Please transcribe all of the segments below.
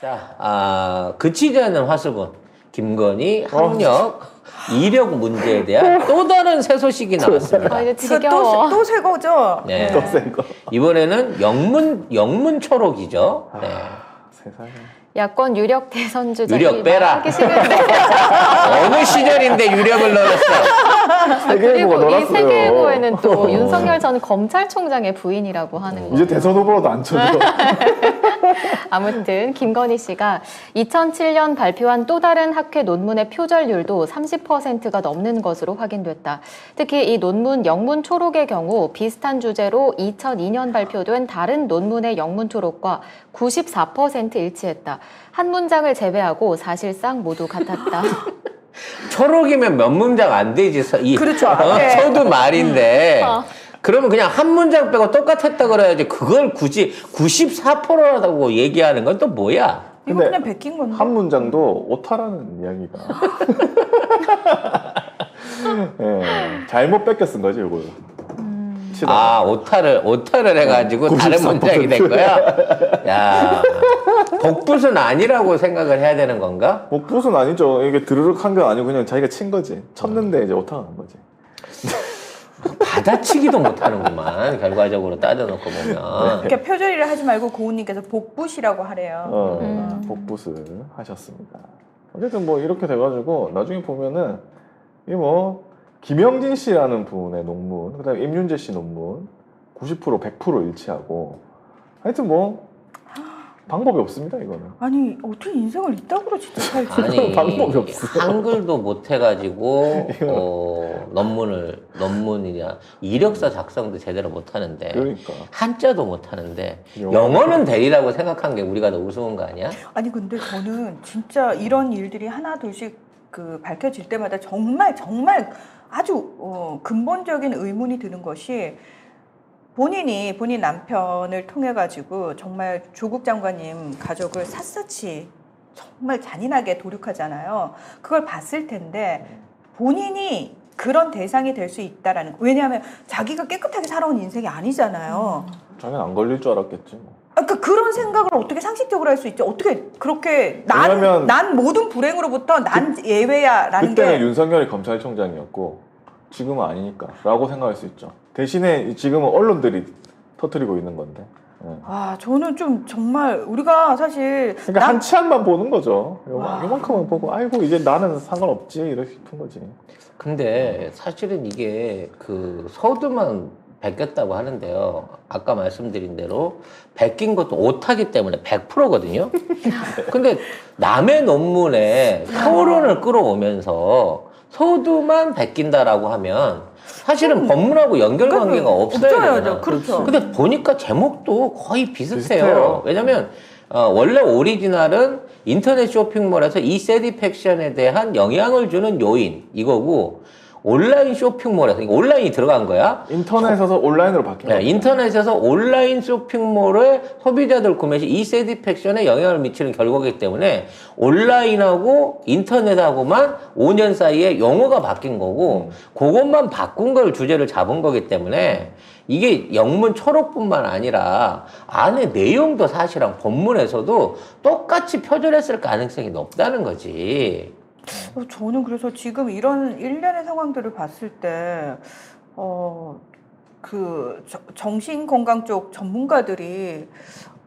자, 그치지 않는 화수분. 김건희 학력, 이력 문제에 대한 또 다른 새 소식이 나왔습니다. 이제 이거 지겨워. 또 새 거죠? 네. 또 센 거. 이번에는 영문 초록이죠. 네. 세상에. 야권 유력 대선주자 유력 빼라. 하기 싫은데. 어느 시절인데 유력을 넣었어. 세계일보가 그리고 이 놀았어요. 세계일보에는 또 윤석열 전 검찰총장의 부인이라고 하는 거. 이제 대선 후보로도 안 쳐줘. 아무튼 김건희 씨가 2007년 발표한 또 다른 학회 논문의 표절률도 30%가 넘는 것으로 확인됐다. 특히 이 논문 영문 초록의 경우 비슷한 주제로 2002년 발표된 다른 논문의 영문 초록과 94% 일치했다. 한 문장을 제외하고 사실상 모두 같았다. 초록이면 몇 문장 안 되지. 그렇죠. 네. 서두 말인데. 어. 그러면 그냥 한 문장 빼고 똑같았다 그래야지. 그걸 굳이 94%라고 얘기하는 건 또 뭐야? 이거 근데 그냥 베낀 건데. 한 문장도 오타라는 이야기가. 예, 잘못 뺏겨 쓴 거지, 이거. 아, 오타를 해가지고 다른 94%. 문장이 된 거야? 야, 복붙은 아니라고 생각을 해야 되는 건가? 복붙은 아니죠. 이게 드르륵 한 건 아니고 그냥 자기가 친 거지. 쳤는데 이제 오타가 난 거지. 받아치기도 못하는구만. 결과적으로 따져놓고 보면. 이렇게 표절이라 하지 말고 고은님께서 복붙이라고 하래요. 복붙을 하셨습니다. 어쨌든 뭐 이렇게 돼가지고 나중에 보면은 이게 뭐 김영진 씨라는 분의 논문, 그다음에 임윤재 씨 논문 90% 100% 일치하고 하여튼 뭐 방법이 없습니다 이거는. 아니 어떻게 인생을 이따구로 진짜 살지? 아니, 방법이 없어. 한글도 못해가지고, 논문이냐, 이력서 작성도 제대로 못하는데, 그러니까. 한자도 못하는데, 영어. 영어는 되리라고 생각한 게 우리가 더 우스운 거 아니야? 아니 근데 저는 진짜 이런 일들이 하나 둘씩 그 밝혀질 때마다 정말 아주 근본적인 의문이 드는 것이 본인 남편을 통해 가지고 정말 조국 장관님 가족을 샅샅이 정말 잔인하게 도륙하잖아요. 그걸 봤을 텐데 본인이 그런 대상이 될 수 있다라는 거. 왜냐하면 자기가 깨끗하게 살아온 인생이 아니잖아요. 자기는 안 걸릴 줄 알았겠지 뭐. 그러니까 그런 생각을 어떻게 상식적으로 할 수 있지? 어떻게 그렇게 왜냐면 난 모든 불행으로부터 난 예외야라는 그때는 게 윤석열이 검찰총장이었고 지금은 아니니까 라고 생각할 수 있죠. 대신에 지금은 언론들이 터뜨리고 있는 건데. 예. 아, 저는 좀 정말 우리가 사실 그러니까 한 치안만 보는 거죠. 요만큼만 보고 아이고 이제 나는 상관없지 이렇게 싶은 거지. 근데 사실은 이게 그 서두만 베꼈다고 하는데요. 아까 말씀드린 대로 베낀 것도 오타기 때문에 100%거든요. 근데 남의 논문에 토론을 끌어오면서 서두만 베낀다라고 하면 사실은 법문하고 연결관계가 없어야 되잖아요. 그렇죠. 근데 보니까 제목도 거의 비슷해요. 비슷해요. 왜냐면 원래 오리지널은 인터넷 쇼핑몰에서 이 세디팩션에 대한 영향을 주는 요인 이거고 온라인 쇼핑몰에서 온라인이 들어간 거야. 인터넷에서 온라인으로 바뀐 거죠. 인터넷에서 온라인 쇼핑몰에 소비자들 구매 시 이 세디팩션에 영향을 미치는 결과이기 때문에 온라인하고 인터넷하고만 5년 사이에 용어가 바뀐 거고 그것만 바꾼 걸 주제를 잡은 거기 때문에 이게 영문 초록뿐만 아니라 안에 내용도 사실은 본문에서도 똑같이 표절했을 가능성이 높다는 거지. 저는 그래서 지금 이런 일련의 상황들을 봤을 때 그 정신건강 쪽 전문가들이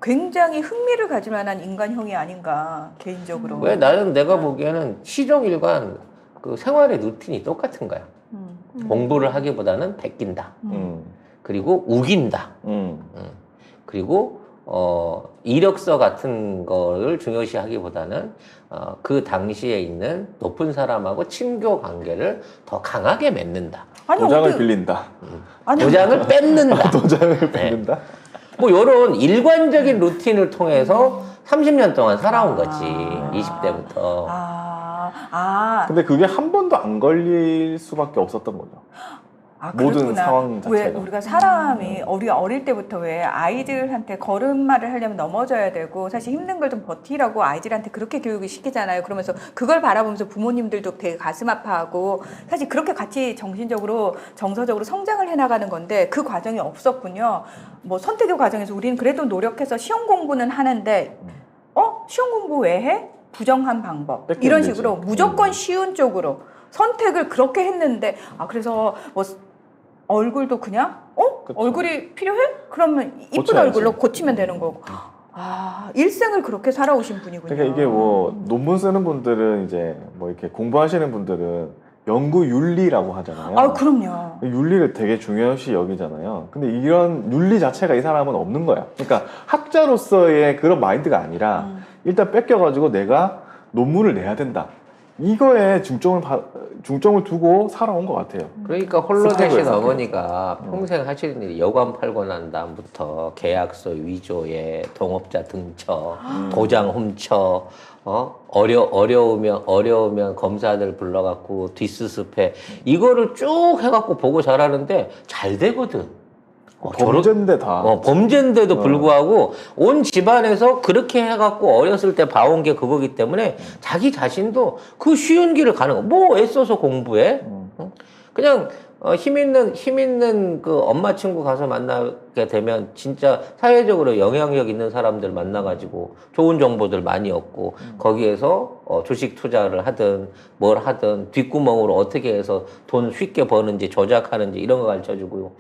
굉장히 흥미를 가질 만한 인간형이 아닌가 개인적으로. 왜 나는 내가 보기에는 시종일관 그 생활의 루틴이 똑같은 거야. 공부를 하기보다는 베낀다. 그리고 우긴다. 그리고 이력서 같은 거를 중요시하기보다는 그 당시에 있는 높은 사람하고 친교 관계를 더 강하게 맺는다. 아니, 도장을 어떻게- 빌린다. 아니, 도장을 뺏는다. 도장을 빌린다. 뭐 이런 일관적인 루틴을 통해서 30년 동안 살아온 거지. 20대부터. 근데 그게 한 번도 안 걸릴 수밖에 없었던 거죠. 모든 그렇구나. 상황 왜 자체가. 우리가 사람이 우리가 어릴 때부터 왜 아이들한테 걸음마를 하려면 넘어져야 되고 사실 힘든 걸 좀 버티라고 아이들한테 그렇게 교육을 시키잖아요. 그러면서 그걸 바라보면서 부모님들도 되게 가슴 아파하고 사실 그렇게 같이 정신적으로 정서적으로 성장을 해나가는 건데 그 과정이 없었군요. 뭐 선택의 과정에서 우리는 그래도 노력해서 시험 공부는 하는데 시험 공부 왜 해? 부정한 방법. 뺏기면 이런 되지. 식으로 무조건 쉬운 쪽으로 선택을 그렇게 했는데 그래서 뭐 얼굴도 그냥 그쵸. 얼굴이 필요해? 그러면 이쁜 고쳐야지. 얼굴로 고치면 되는 거고. 일생을 그렇게 살아오신 분이군요. 그러니까 이게 뭐 논문 쓰는 분들은 이제 뭐 이렇게 공부하시는 분들은 연구 윤리라고 하잖아요. 그럼요. 윤리를 되게 중요시 여기잖아요. 근데 이런 윤리 자체가 이 사람은 없는 거야. 그러니까 학자로서의 그런 마인드가 아니라 일단 뺏겨가지고 내가 논문을 내야 된다. 이거에 중점을 두고 살아온 것 같아요. 그러니까 홀로 되신 스펙을 어머니가 평생 하시는 일이 여관 팔고 난 다음부터 계약서 위조에 동업자 등쳐, 도장 훔쳐, 어려우면 검사들 불러갖고 뒷수습해. 이거를 쭉 해갖고 보고 잘하는데 잘 되거든. 범죄인데 다. 범죄인데도 불구하고 온 집안에서 그렇게 해갖고 어렸을 때 봐온 게 그거기 때문에 자기 자신도 그 쉬운 길을 가는 거. 뭐 애써서 공부해? 그냥 힘 있는 그 엄마 친구 가서 만나게 되면 진짜 사회적으로 영향력 있는 사람들 만나가지고 좋은 정보들 많이 얻고 거기에서 주식 투자를 하든 뭘 하든 뒷구멍으로 어떻게 해서 돈 쉽게 버는지 조작하는지 이런 거 가르쳐주고요.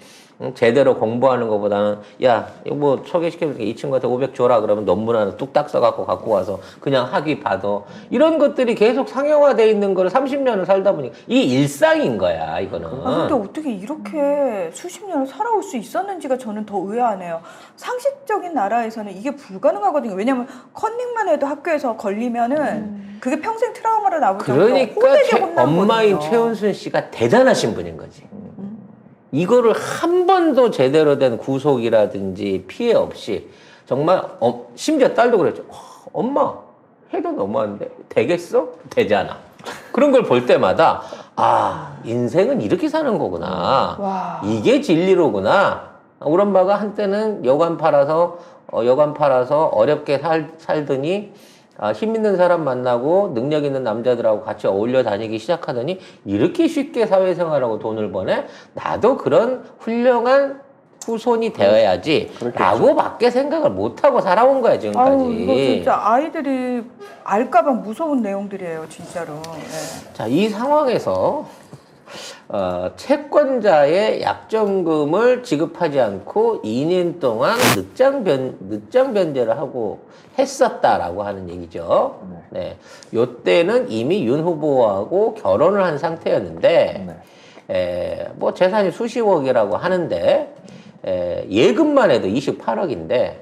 제대로 공부하는 것보다는 야 이거 뭐 소개시켜줄게 이 친구한테 500 줘라 그러면 논문 하나 뚝딱 써갖고 갖고 와서 그냥 학위 받아. 이런 것들이 계속 상용화돼 있는 거를 30년을 살다 보니까 이 일상인 거야 이거는. 근데 어떻게 이렇게 수십 년을 살아올 수 있었는지가 저는 더 의아하네요. 상식적인 나라에서는 이게 불가능하거든요. 왜냐면 컨닝만 해도 학교에서 걸리면은 그게 평생 트라우마로 남을 정도로 그러니까 호되게 혼나거든요. 엄마인 최은순 씨가 대단하신 분인 거지. 이거를 한 번도 제대로 된 구속이라든지 피해 없이 정말 심지어 딸도 그랬죠. 엄마 해도 너무한데 되겠어? 되잖아. 그런 걸 볼 때마다 인생은 이렇게 사는 거구나. 와. 이게 진리로구나. 우리 엄마가 한때는 여관 팔아서 어렵게 살더니 힘 있는 사람 만나고 능력 있는 남자들하고 같이 어울려 다니기 시작하더니 이렇게 쉽게 사회생활하고 돈을 버네? 나도 그런 훌륭한 후손이 되어야지 라고 밖에 생각을 못하고 살아온 거야 지금까지. 이거 진짜 아이들이 알까봐 무서운 내용들이에요 진짜로. 네. 자, 이 상황에서 채권자의 약정금을 지급하지 않고 2년 동안 늦장 변제를 하고 했었다라고 하는 얘기죠. 네. 요때는 이미 윤 후보하고 결혼을 한 상태였는데, 뭐 재산이 수십억이라고 하는데, 예금만 해도 28억인데,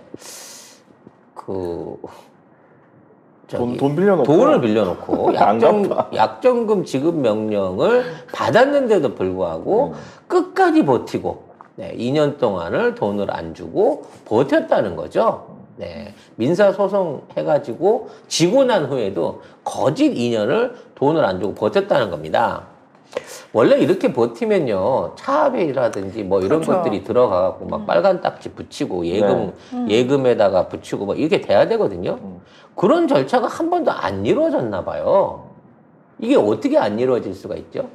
돈 빌려놓고. 돈을 빌려놓고 안 갚아. 약정금 지급 명령을 받았는데도 불구하고 끝까지 버티고 2년 동안을 돈을 안 주고 버텼다는 거죠. 네. 민사소송 해가지고 지고 난 후에도 거짓 2년을 돈을 안 주고 버텼다는 겁니다. 원래 이렇게 버티면요, 차압이라든지 뭐 이런 그렇죠. 것들이 들어가갖고 막 빨간 딱지 붙이고 예금에다가 붙이고 막 이렇게 돼야 되거든요. 그런 절차가 한 번도 안 이루어졌나 봐요. 이게 어떻게 안 이루어질 수가 있죠?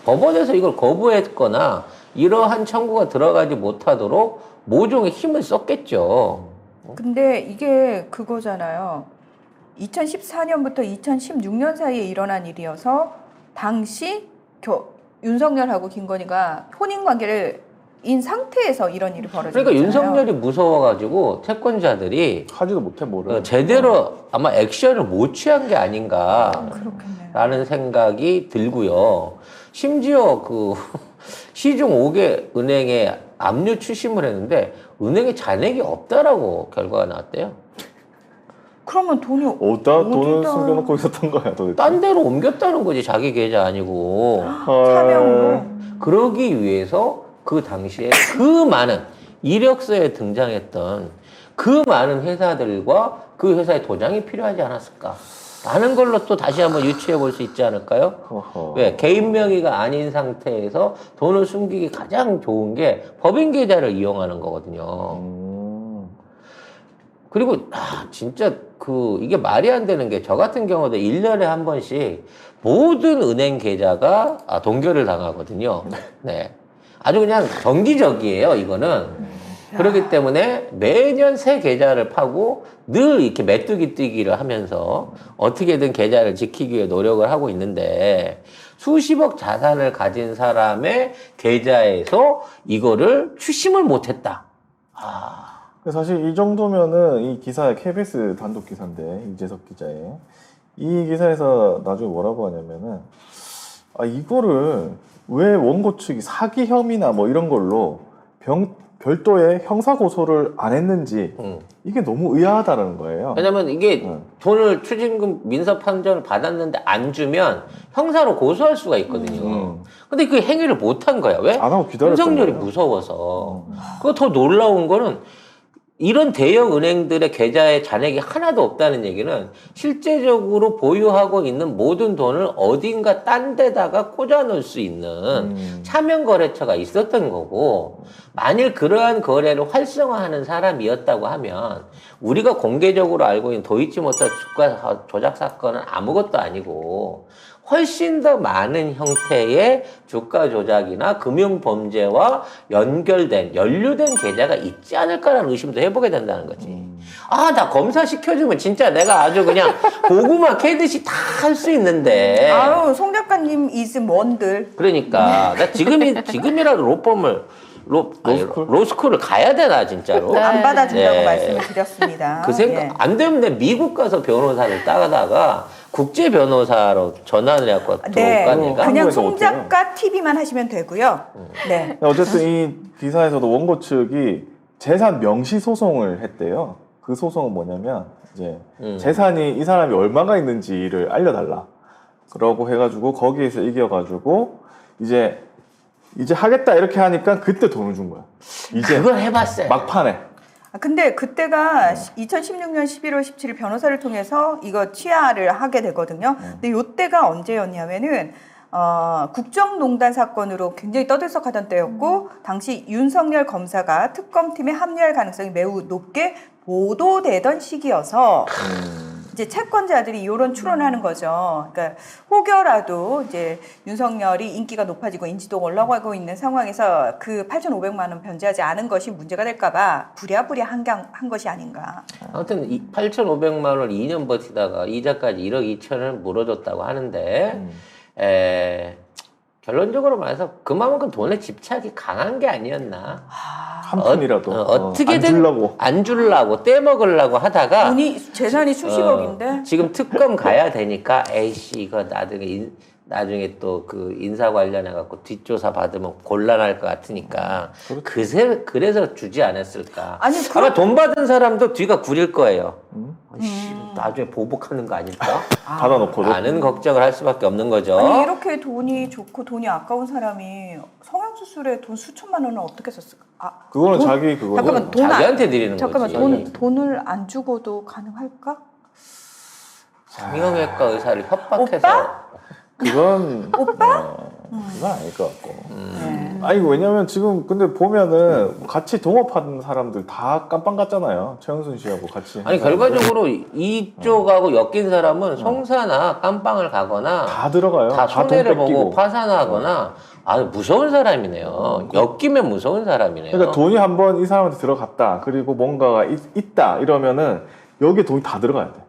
법원에서 이걸 거부했거나 이러한 청구가 들어가지 못하도록 모종의 힘을 썼겠죠. 근데 이게 그거잖아요. 2014년부터 2016년 사이에 일어난 일이어서 당시 윤석열하고 김건희가 혼인 관계를 인 상태에서 이런 일이 벌어진 그러니까 거잖아요. 윤석열이 무서워가지고 채권자들이 하지도 못해 모르는. 제대로 아마 액션을 못 취한 게 아닌가라는 그렇겠네요. 생각이 들고요. 심지어 시중 5개 은행에 압류 추심을 했는데 은행에 잔액이 없다라고 결과가 나왔대요. 그러면 돈이 어디다 돈을 어디다. 숨겨놓고 있었던 거야 도대체. 딴 데로 옮겼다는 거지, 자기 계좌 아니고. 차명으로. 그러기 위해서 그 당시에 그 많은 이력서에 등장했던 그 많은 회사들과 그 회사의 도장이 필요하지 않았을까? 라는 걸로 또 다시 한번 유추해 볼 수 있지 않을까요? 어허. 왜? 개인 명의가 아닌 상태에서 돈을 숨기기 가장 좋은 게 법인 계좌를 이용하는 거거든요. 그리고 진짜 이게 말이 안 되는 게 저 같은 경우도 1년에 한 번씩 모든 은행 계좌가 동결을 당하거든요. 네. 아주 그냥 정기적이에요, 이거는. 그렇기 때문에 매년 새 계좌를 파고 늘 이렇게 메뚜기 뛰기를 하면서 어떻게든 계좌를 지키기 위해 노력을 하고 있는데 수십억 자산을 가진 사람의 계좌에서 이거를 추심을 못했다. 사실 이 정도면은 이 기사의 KBS 단독 기사인데 이재석 기자의 이 기사에서 나중에 뭐라고 하냐면은 이거를 왜 원고 측이 사기 혐의나 뭐 이런 걸로 별도의 형사 고소를 안 했는지 이게 너무 의아하다는 거예요. 왜냐면 이게 돈을 추징금 민사 판정을 받았는데 안 주면 형사로 고소할 수가 있거든요. 근데 그 행위를 못 한 거야. 왜? 안 하고 기다렸던 윤석열이 거예요. 무서워서. 그거 더 놀라운 거는 이런 대형 은행들의 계좌에 잔액이 하나도 없다는 얘기는 실제적으로 보유하고 있는 모든 돈을 어딘가 딴 데다가 꽂아 놓을 수 있는 차명 거래처가 있었던 거고, 만일 그러한 거래를 활성화하는 사람이었다고 하면 우리가 공개적으로 알고 있는 도이치모터 주가 조작 사건은 아무것도 아니고 훨씬 더 많은 형태의 주가 조작이나 금융 범죄와 연루된 계좌가 있지 않을까라는 의심도 해보게 된다는 거지. 나 검사 시켜주면 진짜 내가 아주 그냥 고구마 캐듯이 다 할 수 있는데. 아유, 송 작가님 is 뭔들. 그러니까 나 지금이라도 로스쿨을 가야 되나 진짜로. 네. 안 받아준다고 네. 말씀을 드렸습니다. 그 생각 예. 안 되면 내 미국 가서 변호사를 따다가 국제 변호사로 전환을 해갖고 네, 들어올까 내가? 그냥 한국에서 송 어때요? 작가 TV만 하시면 되고요. 네. 어쨌든 이 기사에서도 원고 측이 재산 명시 소송을 했대요. 그 소송은 뭐냐면 이제 재산이 이 사람이 얼마가 있는지를 알려달라. 그러고 해가지고 거기에서 이겨가지고 이제 하겠다 이렇게 하니까 그때 돈을 준 거야. 이제 그걸 해봤어요. 막판에. 근데 그때가 2016년 11월 17일 변호사를 통해서 이거 취하를 하게 되거든요. 근데 요때가 언제였냐면은 국정농단 사건으로 굉장히 떠들썩하던 때였고 당시 윤석열 검사가 특검팀에 합류할 가능성이 매우 높게 보도되던 시기여서 이제 채권자들이 이런 추론하는 거죠. 그러니까 혹여라도 이제 윤석열이 인기가 높아지고 인지도가 올라가고 있는 상황에서 그 8,500만 원 변제하지 않은 것이 문제가 될까봐 부랴부랴 한 것이 아닌가. 아무튼 8,500만 원을 2년 버티다가 이자까지 1억 2천을 물어줬다고 하는데 결론적으로 말해서 그만큼 돈에 집착이 강한 게 아니었나. 한 푼이라도 어떻게든 안 주려고 떼먹으려고 하다가 돈이 재산이 수십억인데 지금 특검 가야 되니까 에이씨 이거 나중에 또 그 인사 관련해 갖고 뒷조사 받으면 곤란할 것 같으니까 그래서 주지 않았을까. 아니, 아마 돈 받은 사람도 뒤가 구릴 거예요. 나중에 보복하는 거 아닐까? 받아놓고도. 라는 걱정을 할 수밖에 없는 거죠. 아니 이렇게 돈이 좋고 돈이 아까운 사람이 성형수술에 돈 수천만 원을 어떻게 썼을까? 그거는 돈- 자기 그거. 잠깐만, 돈 자기한테 드리는 잠깐만 거지. 돈을 안 주고도 가능할까? 성형외과 의사를 협박해서 오빠? 그건 오빠? 그건 아닐 것 같고. 네. 아니 왜냐면 지금 근데 보면은 같이 동업하는 사람들 다 깜빵 갔잖아요. 최영순 씨하고 같이. 아니 결과적으로 이쪽하고 엮인 사람은 송사나 깜빵을 가거나 다 들어가요. 다 돈 손해를 뺏기고. 보고 파산하거나 아주 무서운 사람이네요. 엮이면 무서운 사람이네요. 그러니까 돈이 한번 이 사람한테 들어갔다. 그리고 뭔가가 있다 이러면은 여기에 돈이 다 들어가야 돼.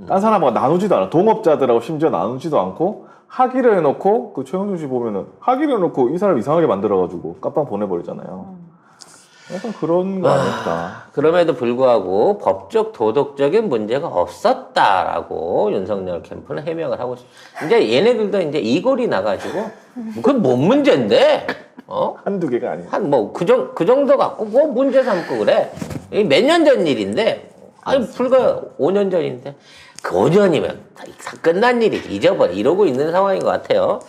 딴 사람하고 나누지도 않아. 동업자들하고 심지어 나누지도 않고 하기를 해놓고 그 최영준 씨 보면은 하기를 해놓고 이 사람 이상하게 만들어가지고 깜빵 보내버리잖아요. 약간 그런 거 아닐까. 그럼에도 불구하고 법적 도덕적인 문제가 없었다라고 윤석열 캠프는 해명을 하고 이제 얘네들도 이제 이골이 나가지고 그건 뭔 문제인데 한두 개가 아니야. 한 뭐 그 정도 갖고 뭐 문제 삼고 그래. 몇 년 전 일인데 아니 불과 5년 전인데 그 5년이면 다 끝난 일이 잊어버려 이러고 있는 상황인 것 같아요.